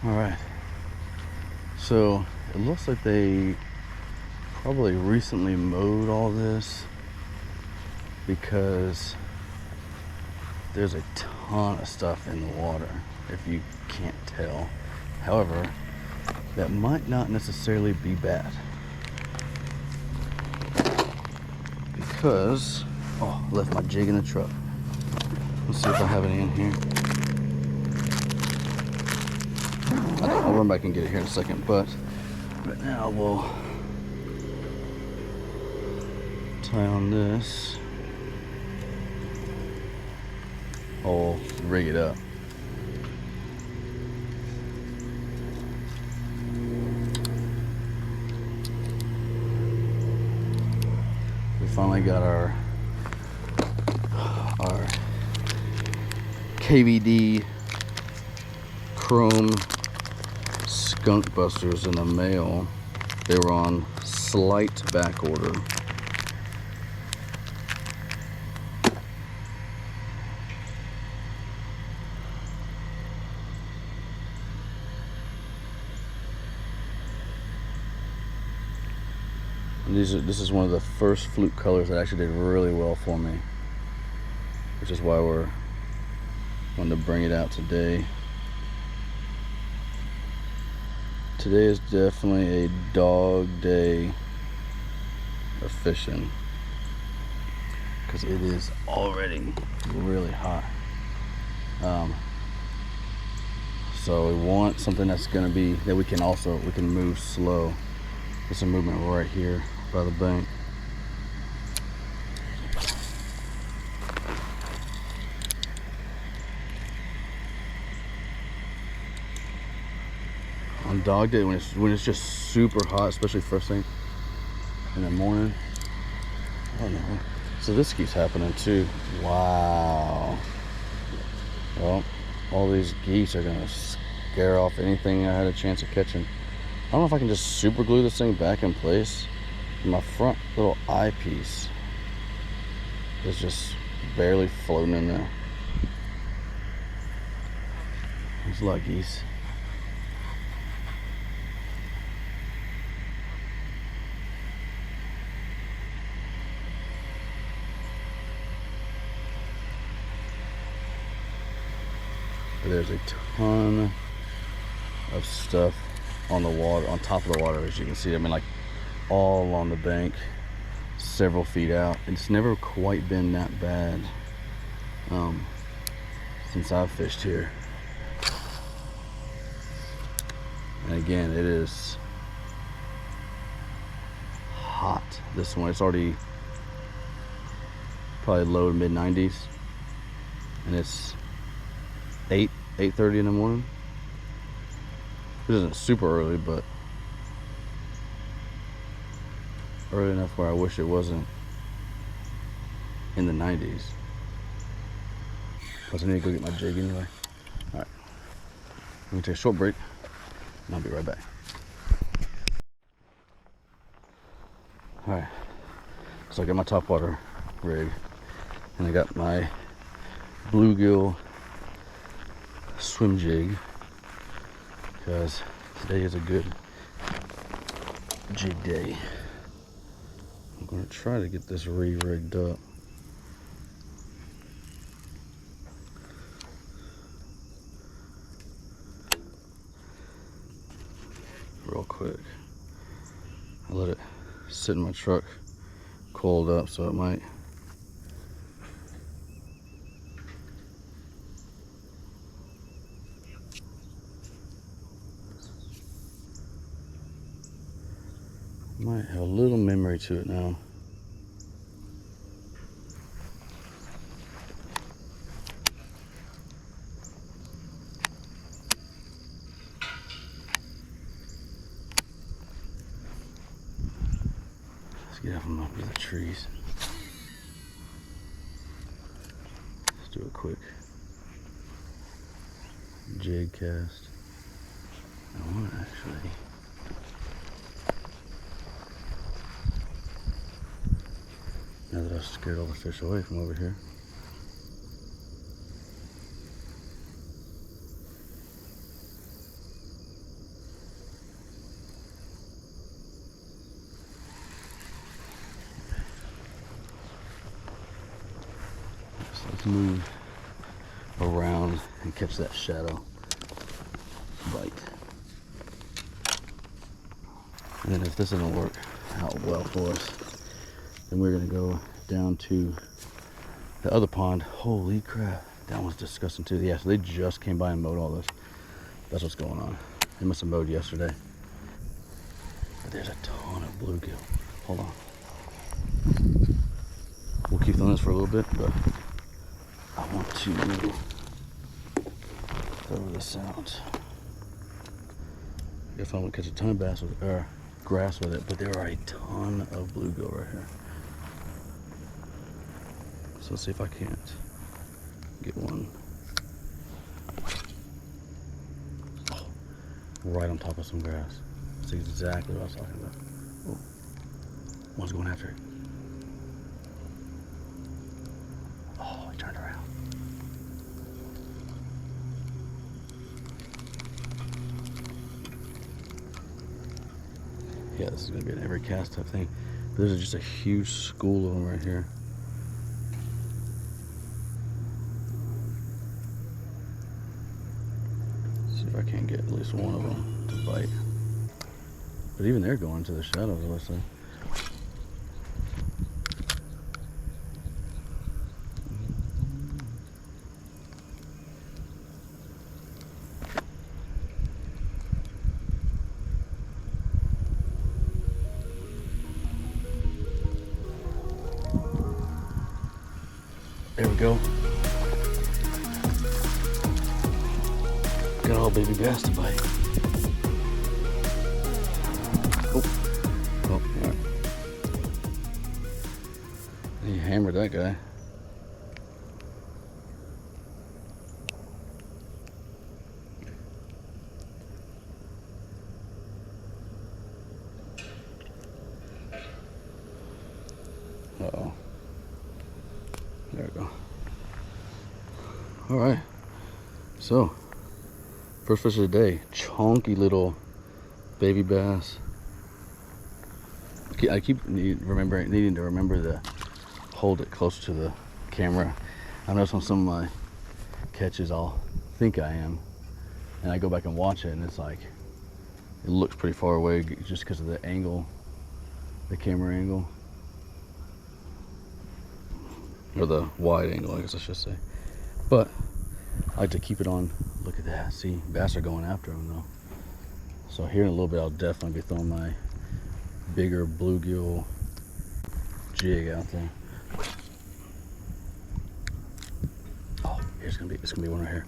Alright, so it looks like they probably recently mowed all this because there's a ton of stuff in the water, if you can't tell. However, that might not necessarily be bad, because I left my jig in the truck. Let's see if I have any in here. I'll run back and get it here in a second, but right now we'll tie on this. I'll rig it up. We finally got our KVD chrome skunk busters in the mail. They were on slight back order. And this is one of the first fluke colors that actually did really well for me, which is why we're wanting to bring it out today. Today is definitely a dog day of fishing because it is already really hot. So we want something that's going to be that we can move slow. There's some movement right here by the bank. On dog day, when it's just super hot, especially first thing in the morning. I don't know. So this keeps happening too. Wow. Well, all these geese are gonna scare off anything I had a chance of catching. I don't know if I can just super glue this thing back in place. My front little eyepiece is just barely floating in there. There's a lot of geese. There's a ton of stuff on the water, on top of the water, as you can see. I mean, like all along the bank, several feet out. It's never quite been that bad since I've fished here. And again, it is hot. This one, it's already probably low to mid 90s, and it's 8:30 in the morning. It isn't super early, but early enough where I wish it wasn't in the 90s. Plus I need to go get my jig anyway. Alright, I'm gonna take a short break and I'll be right back. Alright, so I got my topwater rig and I got my bluegill swim jig, because today is a good jig day. I'm going to try to get this re-rigged up. Real quick. I let it sit in my truck, coiled up, so it might have a little memory to it now. Let's get up from up to the trees. Let's do a quick jig cast. I want to actually now that I've scared all the fish away from over here. move around and catch that shadow bite. And then if this doesn't work out well for us, then we're gonna go down to the other pond. Holy crap, that one's disgusting too. Yeah, so they just came by and mowed all this. That's what's going on. They must have mowed yesterday. But there's a ton of bluegill. Hold on. We'll keep on this for a little bit, but I want to throw this out. If I want to catch a ton of bass with, or grass with it, but there are a ton of bluegill right here. So let's see if I can't get one. Oh, right on top of some grass. That's exactly what I was talking about. Oh, one's going after it. Oh, I turned around. Yeah, this is gonna be an every cast type thing. But there's just a huge school of them right here. See if I can't get at least one of them to bite. But even they're going to the shadows, let's say. There we go. Got all baby bass to bite. Oh, all right. He hammered that guy. Uh-oh. There we go. All right. So, first fish of the day, chunky little baby bass. I keep needing to remember to hold it closer to the camera. I notice on some of my catches I'll think I am, and I go back and watch it, and it's like it looks pretty far away just because of the angle, the camera angle, or the wide angle, I guess I should say. But I like to keep it on. Look at that. See, bass are going after him though. So here in a little bit, I'll definitely be throwing my bigger bluegill jig out there. Oh, it's gonna be one right here.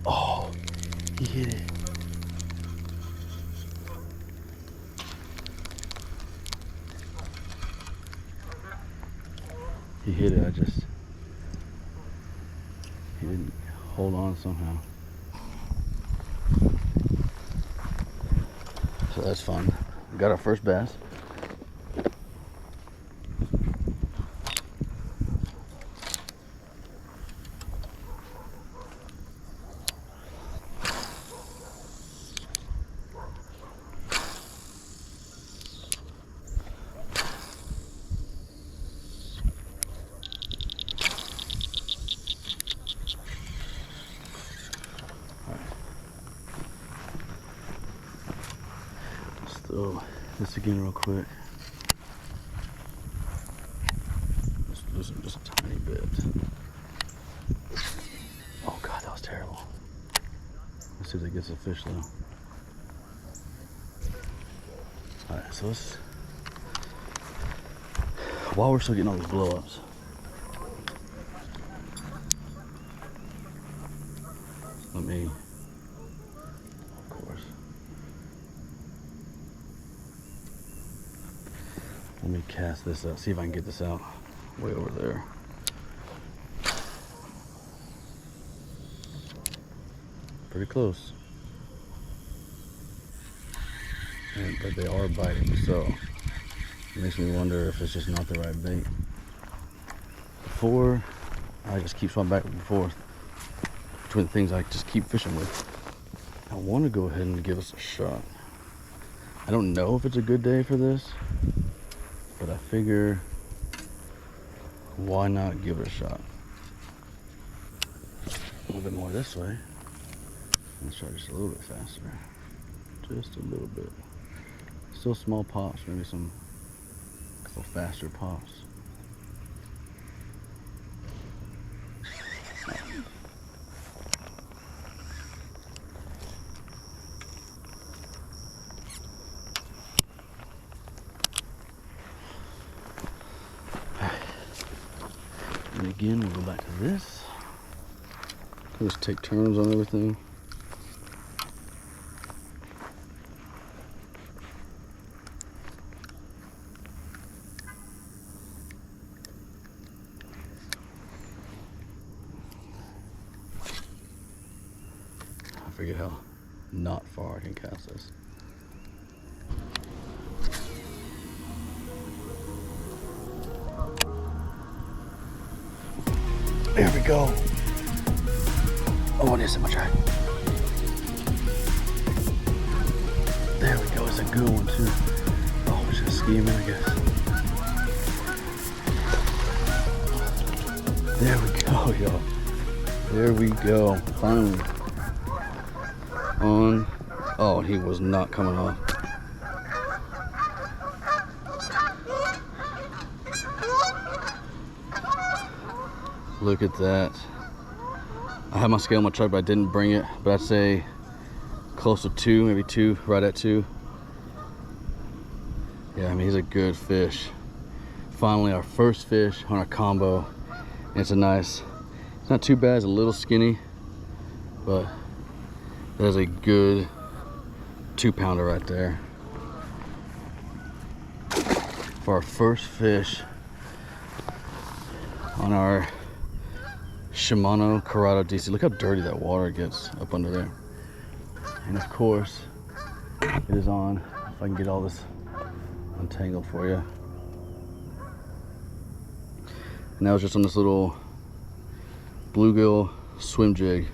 Oh, he hit it. He hit it. He didn't hold on somehow. So that's fun. We got our first bass. Throw this again real quick. Let's loosen just a tiny bit. Oh God, that was terrible. Let's see if that gets a fish though. Alright, so let's, while we're still getting all these blow ups, let me, of course, let me cast this out, see if I can get this out way over there. Pretty close. But they are biting, so it makes me wonder if it's just not the right bait. Before, I just keep swimming back and forth between the things I just keep fishing with. I want to go ahead and give us a shot. I don't know if it's a good day for this, but I figure why not give it a shot. A little bit more this way. Let's try just a little bit faster. Just a little bit. Still small pops, maybe some couple faster pops. And again, we'll go back to this. Just take turns on everything. I forget how not far I can cast this. There we go. Oh, it is in my track. There we go. It's a good one too. Oh, we're just scheming, I guess. There we go, y'all. There we go. Finally. On. Oh, he was not coming off. Look at that. I have my scale in my truck, but I didn't bring it. But I'd say close to 2, maybe 2, right at 2. Yeah, I mean, he's a good fish. Finally, our first fish on our combo. And it's a nice, it's not too bad, it's a little skinny, but that is a good 2-pounder right there. For our first fish on our Shimano Corrado DC. Look how dirty that water gets up under there. And of course, it is on. If I can get all this untangled for you. And that was just on this little bluegill swim jig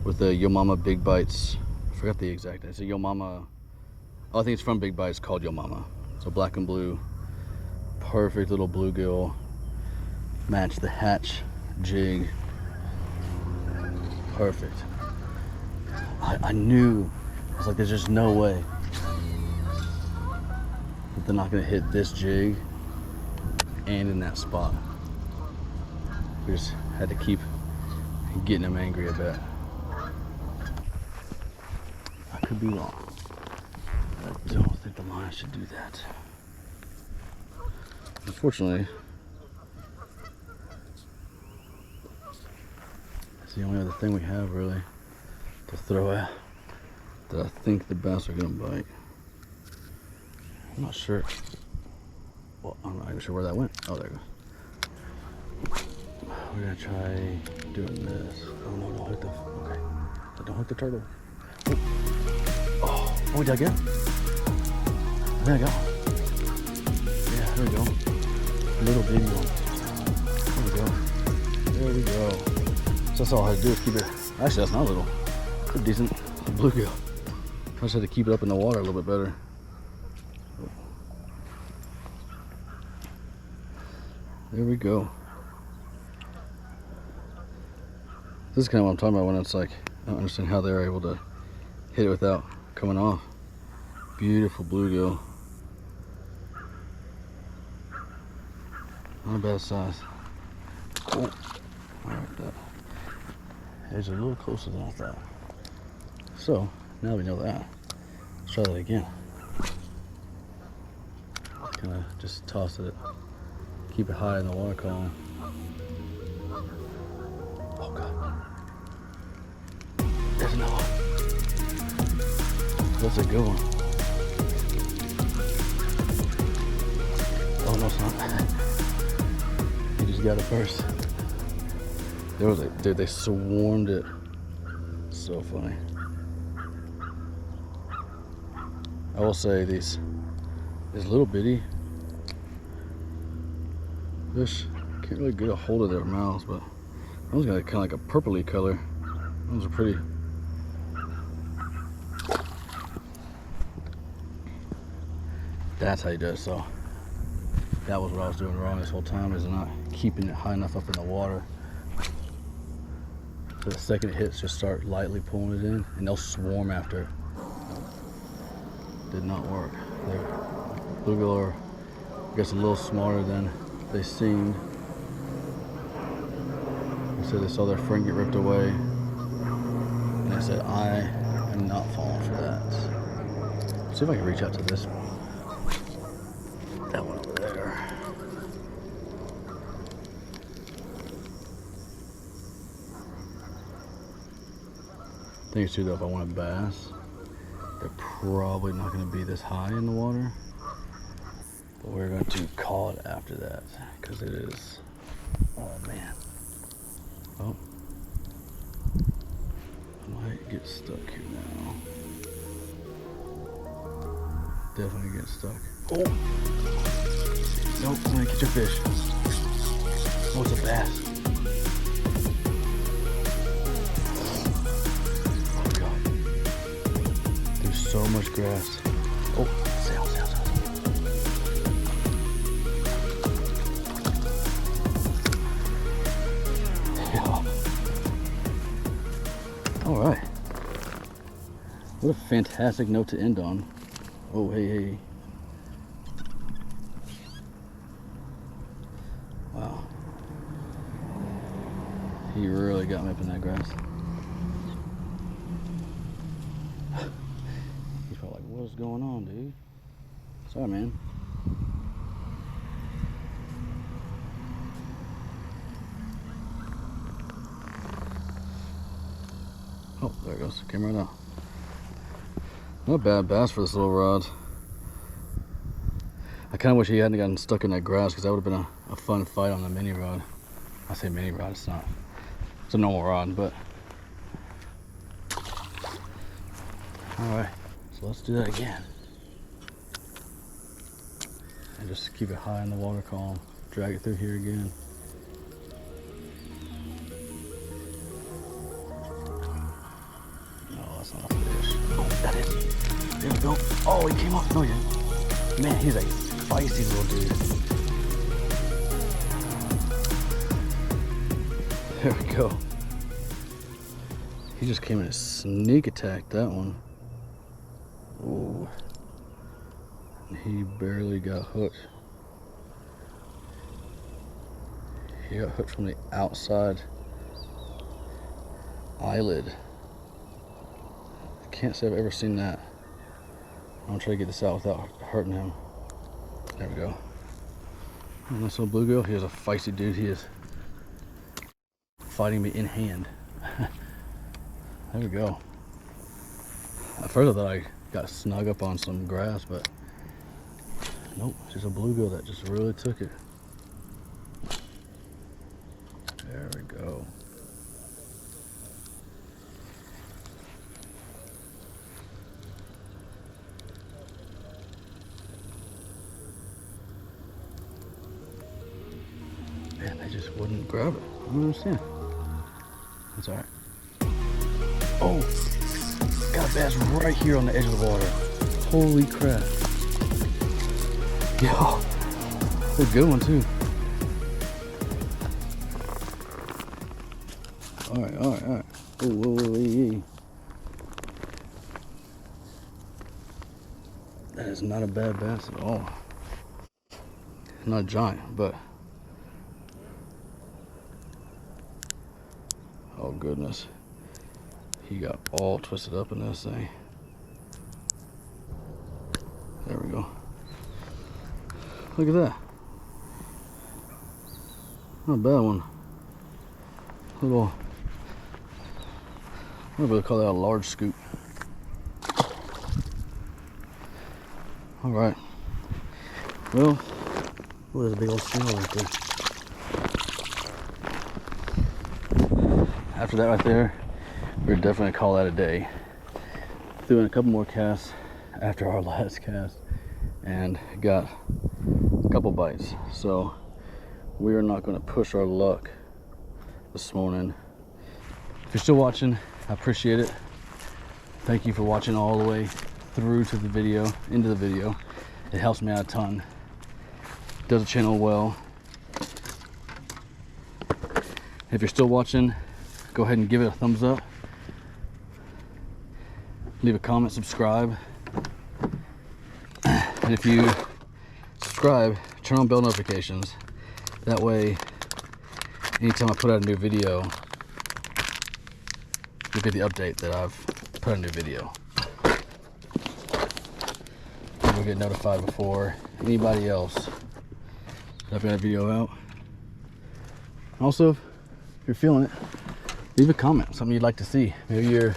with the Yo Mama Big Bites. I forgot the exact name. It's a Yo Mama. Oh, I think it's from Big Bites, called Yo Mama. So black and blue, perfect little bluegill. Match the hatch jig. Perfect. I knew. I was like, there's just no way that they're not gonna hit this jig and in that spot. We just had to keep getting them angry a bit. I could be wrong. I don't think the line should do that. Unfortunately, it's the only other thing we have really to throw at that I think the bass are gonna bite. I'm not sure. Well, I'm not even sure where that went. Oh, there it goes. We're gonna try doing this. Oh no, don't hit the, okay. Don't hit the turtle. Oh, oh, did I get it? There we go. Yeah, there we go. Little baby one. There we go. There we go. So that's all I had to do is keep it. Actually, that's not little. It's a decent bluegill. I just had to keep it up in the water a little bit better. There we go. This is kind of what I'm talking about when it's like, I don't understand how they're able to hit it without coming off. Beautiful bluegill. Not a bad size. Cool. Alright, that edge is a little closer than I thought. So, now we know that. Let's try that again. Kind of just toss it. Keep it high in the water column. Oh god. There's another one. That's a good one. Oh no, it's not. He just got it first. There was a, dude, they swarmed it. So funny. I will say these little bitty fish can't really get a hold of their mouths, but that one's got kind of like a purpley color. Those are pretty. That's how you do it. So that was what I was doing wrong this whole time, is not keeping it high enough up in the water. So the second it hits, just start lightly pulling it in, and they'll swarm after. Did not work. Bluegill are, I guess, a little smarter than they seemed. They said they saw their friend get ripped away, and they said, I am not falling for that. Let's see if I can reach out to this one. That one over there. The thing is too, though, if I want a bass, they're probably not going to be this high in the water. But we're going to call it after that, because it is, oh man. Oh, I might get stuck here now. Definitely get stuck. Oh! Nope, it's gonna catch a fish. Oh, it's a bass. Oh god. There's so much grass. Oh, sail. Yeah. All right. What a fantastic note to end on. Oh, hey. Wow. He really got me up in that grass. He's probably like, what's going on, dude? Sorry, man. Oh, there it goes. Came right out. Not a bad bass for this little rod. I kind of wish he hadn't gotten stuck in that grass, because that would have been a fun fight on the mini rod. I say mini rod, it's not. It's a normal rod, but. Alright, so let's do that again. And just keep it high in the water column. Drag it through here again. No, that's not a fish. Oh, that is. There we go. Oh, he came off. No, he didn't. Man, he's a feisty little dude. There we go. He just came in and sneak attacked that one. Ooh. He barely got hooked. He got hooked from the outside eyelid. I can't say I've ever seen that. I'm gonna try to get this out without hurting him. There we go. And this little bluegill, he is a feisty dude. He is fighting me in hand. There we go. At first I thought I got snug up on some grass, but nope, it's just a bluegill that just really took it. There we go. Man, they just wouldn't grab it. I don't understand. That's alright. Oh! Got a bass right here on the edge of the water. Holy crap. Yo! That's a good one too. Alright. Oh, whoa. That is not a bad bass at all. Not a giant, but oh goodness, he got all twisted up in this thing. There we go. Look at that. Not a bad one. Little, I'm gonna call that a large scoop. All right. Well, there's a big old snail right there. After that right there, we're definitely gonna call that a day. Threw in a couple more casts after our last cast and got a couple bites. So we are not gonna push our luck this morning. If you're still watching, I appreciate it. Thank you for watching all the way through to the video, into the video. It helps me out a ton. Does the channel well. If you're still watching, go ahead and give it a thumbs up. Leave a comment, subscribe. And if you subscribe, turn on bell notifications. That way, anytime I put out a new video, you'll get the update that I've put out a new video. You'll get notified before anybody else that I've got a video out. Also, if you're feeling it, leave a comment, something you'd like to see. Maybe you're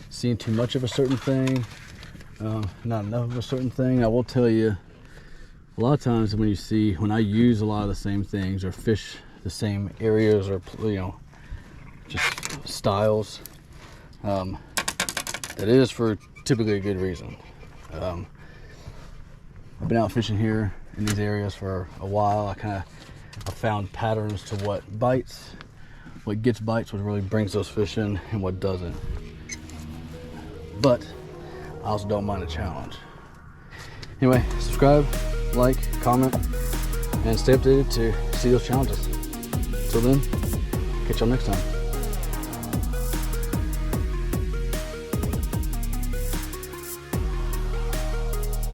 seeing too much of a certain thing, not enough of a certain thing. I will tell you, a lot of times when I use a lot of the same things or fish the same areas or, you know, just styles, that is for typically a good reason. I've been out fishing here in these areas for a while. I found patterns to what bites, what gets bites, what really brings those fish in, and what doesn't. But I also don't mind a challenge. Anyway, subscribe, like, comment, and stay updated to see those challenges. Till then, catch y'all next time.